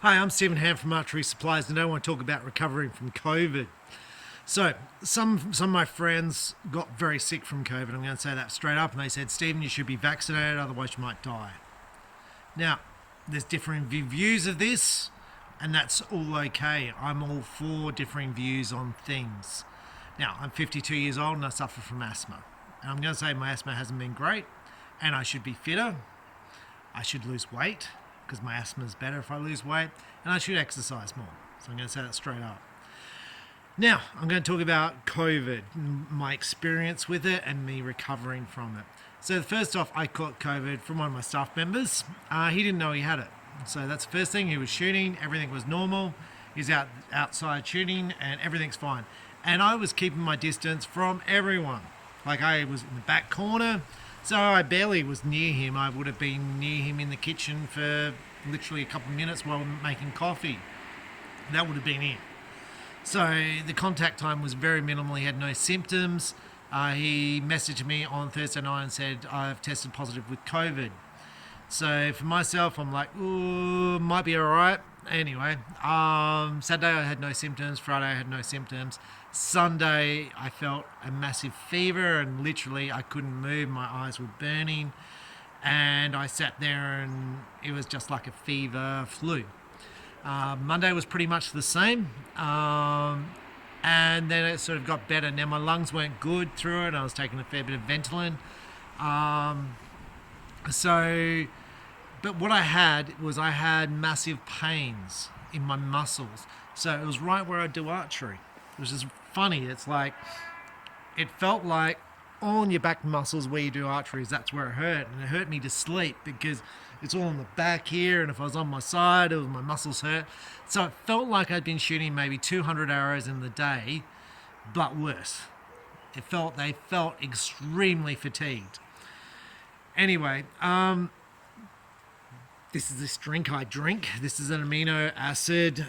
Hi, I'm Stephen Ham from Archery Supplies, and I want to talk about recovering from COVID. So, some of my friends got very sick from COVID. I'm going to say that straight up, and they said, "Stephen, you should be vaccinated, otherwise you might die." Now, there's differing views of this, and that's all okay. I'm all for differing views on things. Now, I'm 52 years old and I suffer from asthma, and I'm going to say my asthma hasn't been great, and I should be fitter. I should lose weight because my asthma is better if I lose weight, and I should exercise more. So I'm going to say that straight up. Now, I'm going to talk about COVID, my experience with it, and me recovering from it. So, first off, I caught COVID from one of my staff members. He didn't know he had it. So, that's the first thing. He was shooting, everything was normal. He's outside shooting, and everything's fine. And I was keeping my distance from everyone. Like, I was in the back corner, so I barely was near him. I would have been near him in the kitchen for literally a couple of minutes while making coffee. That would have been it. So the contact time was very minimal. He had no symptoms. He messaged me on Thursday night and said, "I've tested positive with COVID." So for myself, I'm like, ooh, might be all right. Anyway, Saturday I had no symptoms. Friday I had no symptoms. Sunday I felt a massive fever and literally I couldn't move. My eyes were burning, and I sat there and it was just like a fever flu. Monday was pretty much the same, and then it sort of got better. Now my lungs weren't good through it. I was taking a fair bit of Ventolin. But what I had massive pains in my muscles. So it was right where I do archery. It was just funny. It felt like all in your back muscles where you do archery, that's where it hurt. And it hurt me to sleep because it's all in the back here. And if I was on my side, my muscles hurt. So it felt like I'd been shooting maybe 200 arrows in the day, but worse. They felt extremely fatigued. Anyway, this is this drink I drink. This is an amino acid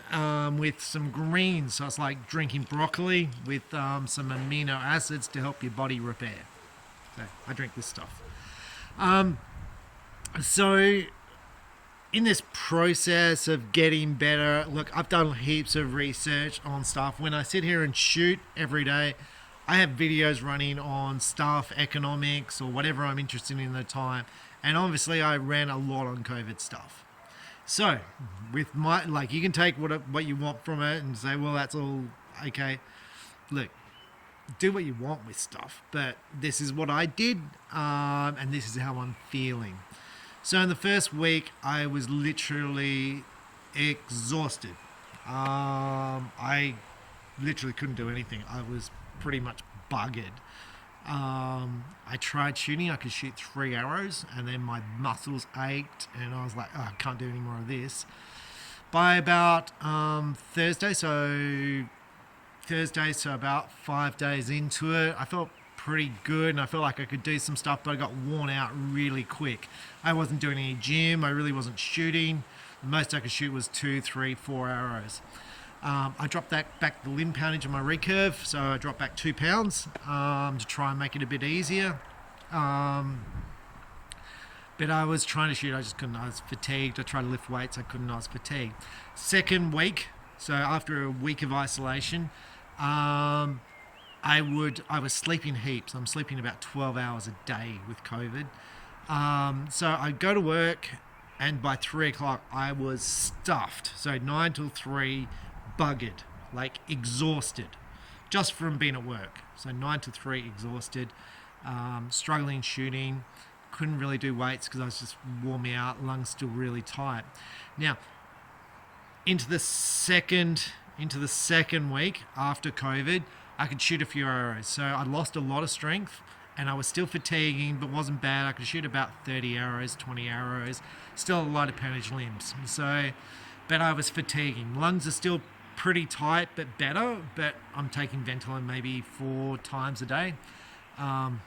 with some greens. So it's like drinking broccoli with some amino acids to help your body repair. So I drink this stuff. So in this process of getting better, look, I've done heaps of research on stuff. When I sit here and shoot every day, I have videos running on stuff, economics, or whatever I'm interested in at the time. And obviously I ran a lot on COVID stuff. So with you can take what you want from it and say, well, that's all okay. Look, do what you want with stuff, but this is what I did, and this is how I'm feeling. So in the first week, I was literally exhausted. I literally couldn't do anything. I was pretty much buggered. I tried shooting. I could shoot 3 arrows, and then my muscles ached, and I was like, oh, I can't do any more of this. By about Thursday, so about 5 days into it, I felt pretty good, and I felt like I could do some stuff, but I got worn out really quick. I wasn't doing any gym. I really wasn't shooting. The most I could shoot was 2, 3, 4 arrows. I dropped back the limb poundage on my recurve, so I dropped back 2 pounds to try and make it a bit easier. But I was trying to shoot, I just couldn't. I was fatigued. I tried to lift weights, I couldn't. I was fatigued. Second week, so after a week of isolation, I was sleeping heaps. I'm sleeping about 12 hours a day with COVID. So I go to work, and by 3 o'clock I was stuffed. So 9 till 3, buggered, like exhausted, just from being at work. So 9 to 3, exhausted, struggling shooting, couldn't really do weights because I was just wore me out, lungs still really tight. Now, into the second week after COVID, I could shoot a few arrows. So I lost a lot of strength, and I was still fatiguing, but wasn't bad. I could shoot about 30 arrows, 20 arrows, still a lot of appendage limbs. But I was fatiguing. Lungs are still pretty tight, but better. But I'm taking Ventolin maybe 4 times a day,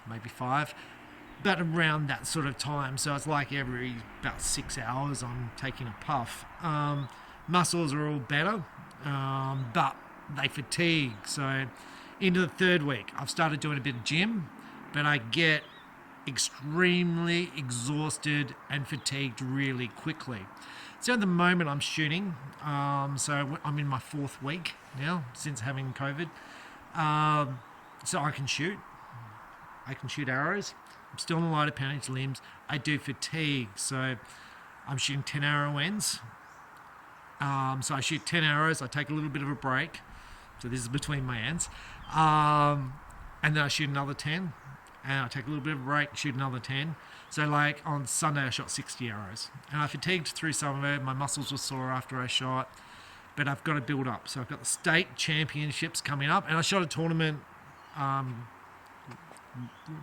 maybe 5, but around that sort of time. So it's like every about 6 hours I'm taking a puff. Muscles are all better, but they fatigue. So into the third week, I've started doing a bit of gym, but I get extremely exhausted and fatigued really quickly. So at the moment I'm shooting. So I'm in my 4th week now since having COVID. So I can shoot. I can shoot arrows. I'm still on the lighter poundage limbs. I do fatigue, so I'm shooting 10 arrow ends. So I shoot 10 arrows. I take a little bit of a break. So this is between my ends. And then I shoot another 10. And I take a little bit of a break, shoot another 10. So like on Sunday I shot 60 arrows. And I fatigued through some of it. My muscles were sore after I shot. But I've got to build up. So I've got the state championships coming up. And I shot a tournament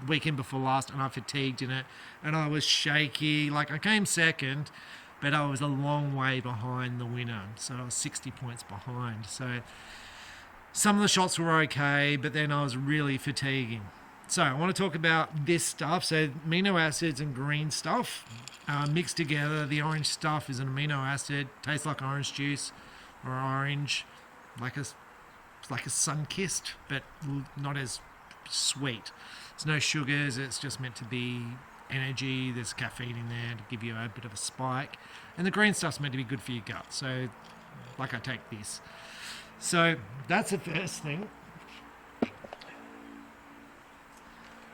weekend before last, and I fatigued in it. And I was shaky. Like I came second, but I was a long way behind the winner. So I was 60 points behind. So some of the shots were okay, but then I was really fatiguing. So I want to talk about this stuff. So amino acids and green stuff mixed together. The orange stuff is an amino acid, tastes like orange juice or orange, like a sun-kissed, but not as sweet. There's no sugars. It's just meant to be energy. There's caffeine in there to give you a bit of a spike. And the green stuff's meant to be good for your gut. So like I take this. So that's the first thing.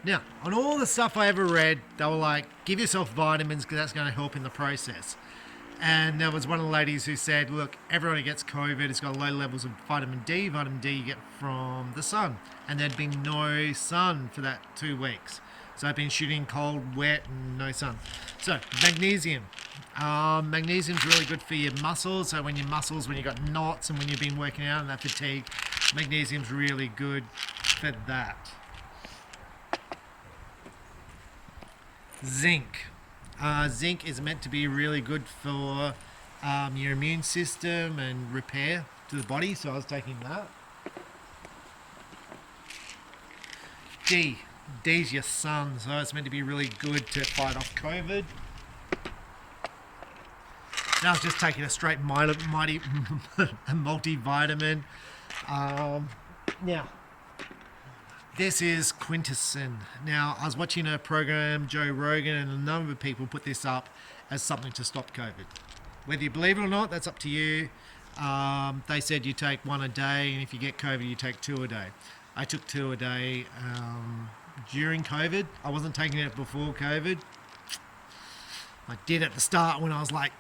Now, on all the stuff I ever read, they were like, give yourself vitamins because that's going to help in the process. And there was one of the ladies who said, look, everyone who gets COVID has got low levels of vitamin D. Vitamin D you get from the sun. And there'd been no sun for that 2 weeks. So I've been shooting cold, wet, and no sun. So, magnesium. Magnesium's really good for your muscles. So when you've got knots and when you've been working out and that fatigue, magnesium's really good for that. Zinc. Zinc is meant to be really good for your immune system and repair to the body, so I was taking that. D's your sun, so it's meant to be really good to fight off COVID. Now I was just taking a straight mighty a multivitamin. Now, this is quinticin. Now, I was watching a program, Joe Rogan, and a number of people put this up as something to stop COVID. Whether you believe it or not, that's up to you. They said you take 1 a day, and if you get COVID, you take 2 a day. I took 2 a day during COVID. I wasn't taking it before COVID. I did at the start when I was like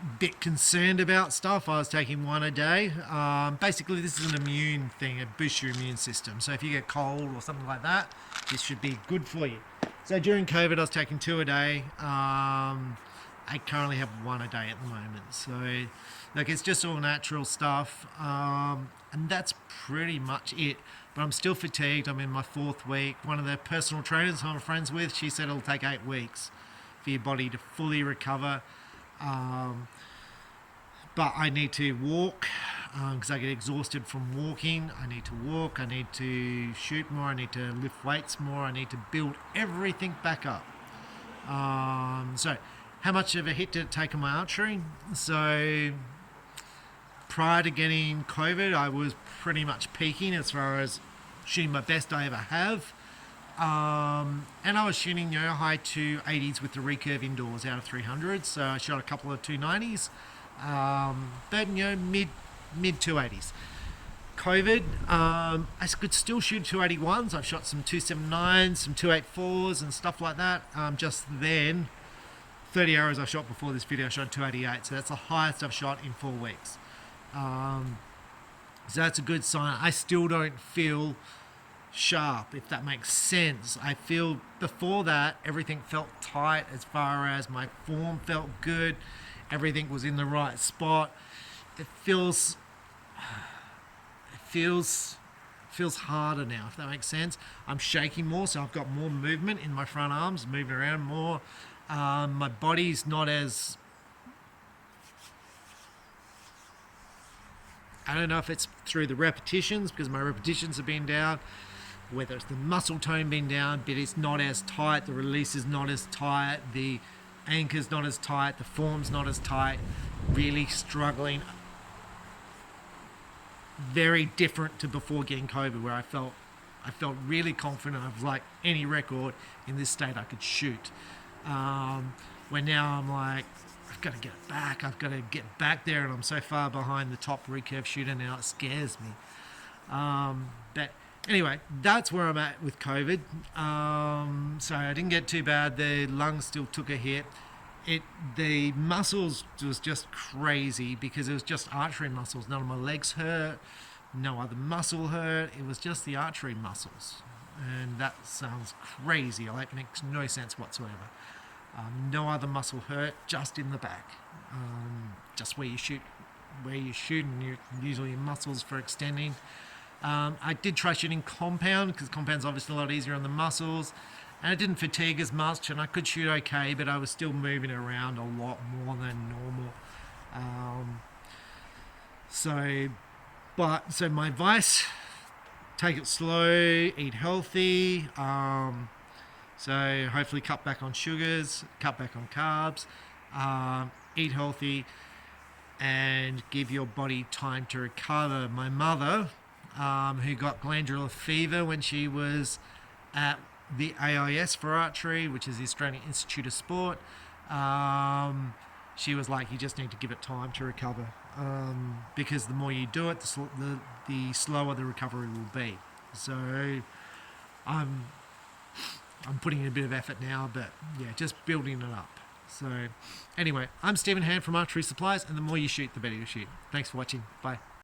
a bit concerned about stuff. I was taking 1 a day. Basically, this is an immune thing. It boosts your immune system. So if you get cold or something like that, this should be good for you. So during COVID, I was taking 2 a day. I currently have 1 a day at the moment. So like it's just all natural stuff. And that's pretty much it. But I'm still fatigued. I'm in my 4th week. One of the personal trainers I'm friends with, she said it'll take 8 weeks for your body to fully recover. But I need to walk because I get exhausted from walking. I need to walk. I need to shoot more. I need to lift weights more. I need to build everything back up. So how much of a hit did it take on my archery? So prior to getting COVID, I was pretty much peaking as far as shooting my best I ever have. And I was shooting high 280s with the recurve indoors out of 300s. So I shot a couple of 290s, but mid 280s. COVID, I could still shoot 281s. I've shot some 279s, some 284s and stuff like that. Just then, 30 arrows I shot before this video, I shot 288. So that's the highest I've shot in 4 weeks. So that's a good sign. I still don't feel sharp, if that makes sense. I feel before that everything felt tight as far as my form felt good. Everything was in the right spot. It feels harder now, if that makes sense. I'm shaking more, so I've got more movement in my front arms, moving around more. My body's not as, I don't know if it's through the repetitions, because my repetitions have been down, whether it's the muscle tone being down, but it's not as tight, the release is not as tight, the anchor's not as tight, the form's not as tight, really struggling. Very different to before getting COVID, where I felt really confident of like any record in this state I could shoot. Where now I'm like, I've got to get it back. I've got to get back there, and I'm so far behind the top recurve shooter now. It scares me. But anyway, that's where I'm at with COVID. So I didn't get too bad. The lungs still took a hit. The muscles was just crazy because it was just archery muscles. None of my legs hurt. No other muscle hurt. It was just the archery muscles. And that sounds crazy. Like, makes no sense whatsoever. No other muscle hurt, just in the back. Just where you shoot, and you usually your muscles for extending. I did try shooting compound because compound's obviously a lot easier on the muscles, and it didn't fatigue as much, and I could shoot okay, but I was still moving around a lot more than normal. So my advice: take it slow, eat healthy. So hopefully cut back on sugars, cut back on carbs, eat healthy, and give your body time to recover. My mother, who got glandular fever when she was at the AIS for archery, which is the Australian Institute of Sport, she was like, you just need to give it time to recover, because the more you do it, the slower the recovery will be. So I'm putting in a bit of effort now, but yeah, just building it up. So anyway, I'm Stephen Hand from Archery Supplies, and the more you shoot, the better you shoot. Thanks for watching. Bye.